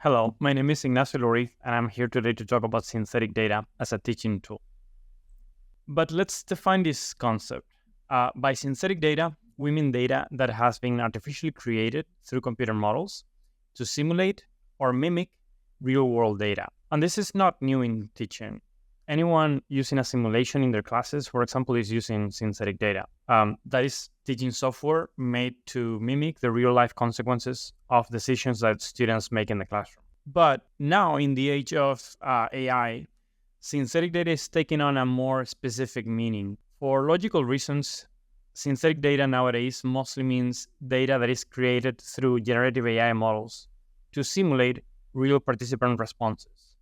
Hello, my name is Ignacio Luri, and I'm here today to talk about synthetic data as a teaching tool. But let's define this concept. By synthetic data, we mean data that has been artificially created through computer models to simulate or mimic real-world data. And this is not new in teaching. Anyone using a simulation in their classes, for example, is using synthetic data. That is teaching software made to mimic the real-life consequences of decisions that students make in the classroom. But now, in the age of AI, synthetic data is taking on a more specific meaning. For logical reasons, synthetic data nowadays mostly means data that is created through generative AI models to simulate real participant responses,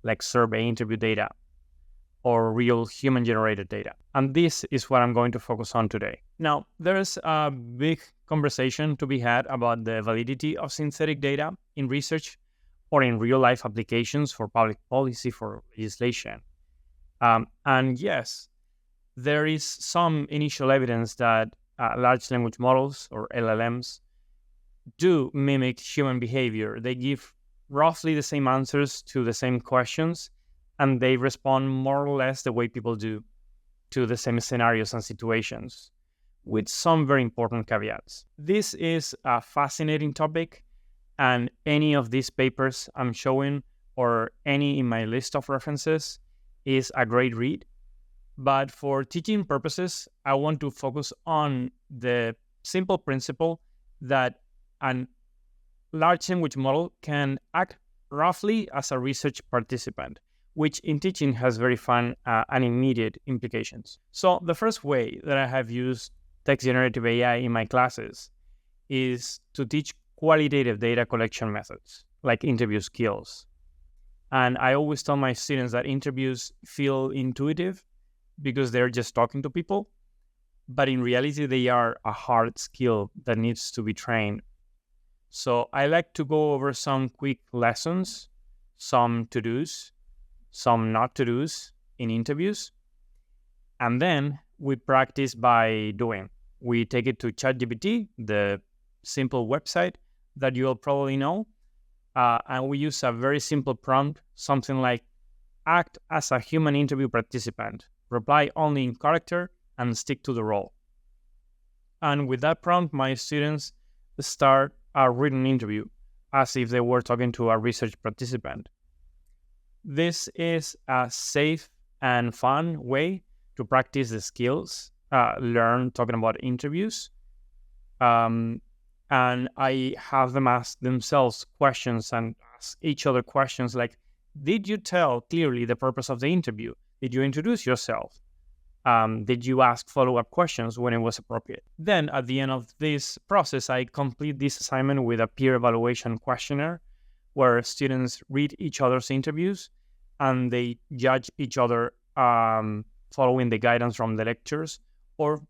like survey interview data or real human-generated data. And this is what I'm going to focus on today. Now, there is a big conversation to be had about the validity of synthetic data in research or in real-life applications for public policy, for legislation. And yes, there is some initial evidence that large language models, or LLMs, do mimic human behavior. They give roughly the same answers to the same questions, and they respond more or less the way people do to the same scenarios and situations, with some very important caveats. This is a fascinating topic, and any of these papers I'm showing, or any in my list of references, is a great read. But for teaching purposes, I want to focus on the simple principle that a large language model can act roughly as a research participant, which in teaching has very fun and immediate implications. So the first way that I have used text generative AI in my classes is to teach qualitative data collection methods, like interview skills. And I always tell my students that interviews feel intuitive because they're just talking to people, but in reality, they are a hard skill that needs to be trained. So I like to go over some quick lessons, some to-dos, some not to-dos in interviews, and then we practice by doing. We take it to ChatGPT, the simple website that you'll probably know, and we use a very simple prompt, something like, act as a human interview participant, reply only in character, and stick to the role. And with that prompt, my students start a written interview as if they were talking to a research participant. This is a safe and fun way to practice the skills, learn talking about interviews. And I have them ask themselves questions and ask each other questions like, did you tell clearly the purpose of the interview? Did you introduce yourself? Did you ask follow-up questions when it was appropriate? Then at the end of this process, I complete this assignment with a peer evaluation questionnaire where students read each other's interviews and they judge each other following the guidance from the lectures, or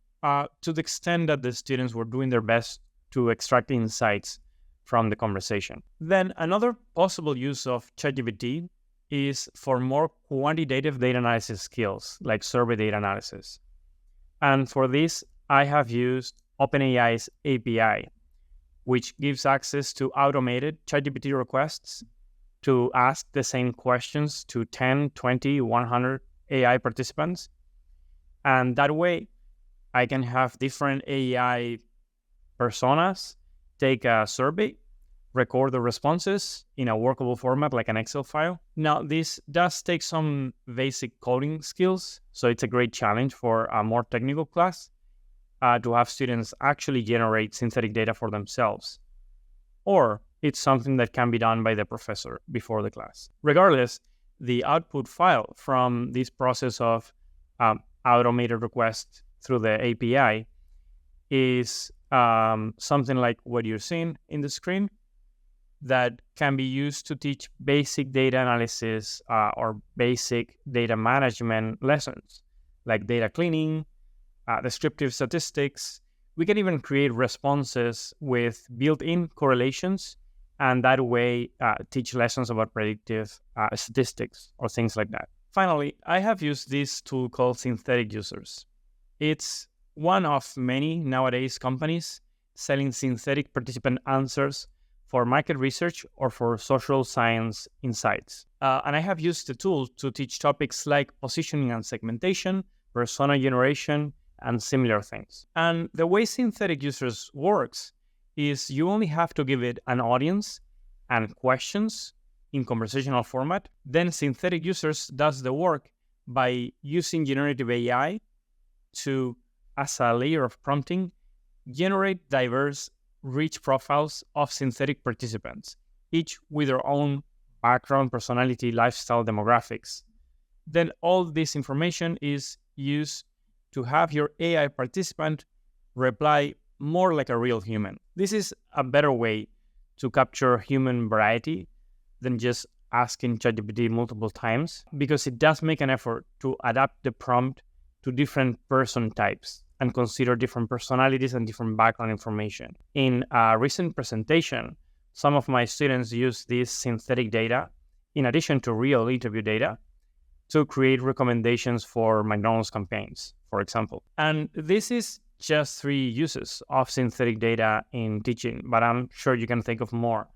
to the extent that the students were doing their best to extract insights from the conversation. Then another possible use of ChatGPT is for more quantitative data analysis skills, like survey data analysis. And for this, I have used OpenAI's API, which gives access to automated ChatGPT requests to ask the same questions to 10, 20, 100 AI participants. And that way, I can have different AI personas take a survey, record the responses in a workable format like an Excel file. Now, this does take some basic coding skills, so it's a great challenge for a more technical class to have students actually generate synthetic data for themselves. Or it's something that can be done by the professor before the class. Regardless, the output file from this process of automated requests through the API is something like what you're seeing in the screen that can be used to teach basic data analysis or basic data management lessons, like data cleaning, descriptive statistics. We can even create responses with built-in correlations, and that way teach lessons about predictive statistics or things like that. Finally, I have used this tool called Synthetic Users. It's one of many nowadays companies selling synthetic participant answers for market research or for social science insights. And I have used the tool to teach topics like positioning and segmentation, persona generation, and similar things. And the way synthetic users works is you only have to give it an audience and questions in conversational format. Then synthetic users does the work by using generative AI to, as a layer of prompting, generate diverse, rich profiles of synthetic participants, each with their own background, personality, lifestyle, demographics. Then all this information is used to have your AI participant reply more like a real human. This is a better way to capture human variety than just asking ChatGPT multiple times, because it does make an effort to adapt the prompt to different person types and consider different personalities and different background information. In a recent presentation, some of my students used this synthetic data, in addition to real interview data, to create recommendations for McDonald's campaigns, for example. And this is just 3 uses of synthetic data in teaching, but I'm sure you can think of more.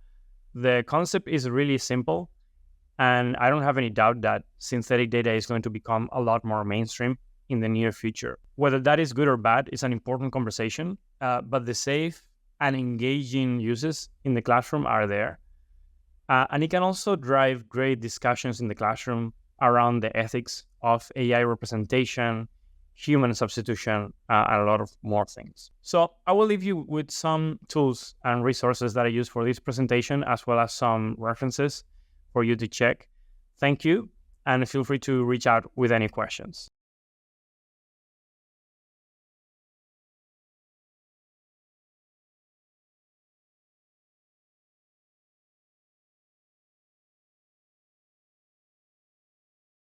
The concept is really simple, and I don't have any doubt that synthetic data is going to become a lot more mainstream in the near future. Whether that is good or bad is an important conversation, but the safe and engaging uses in the classroom are there. And it can also drive great discussions in the classroom around the ethics of AI representation, human substitution, and a lot of more things. So I will leave you with some tools and resources that I use for this presentation, as well as some references for you to check. Thank you, and feel free to reach out with any questions.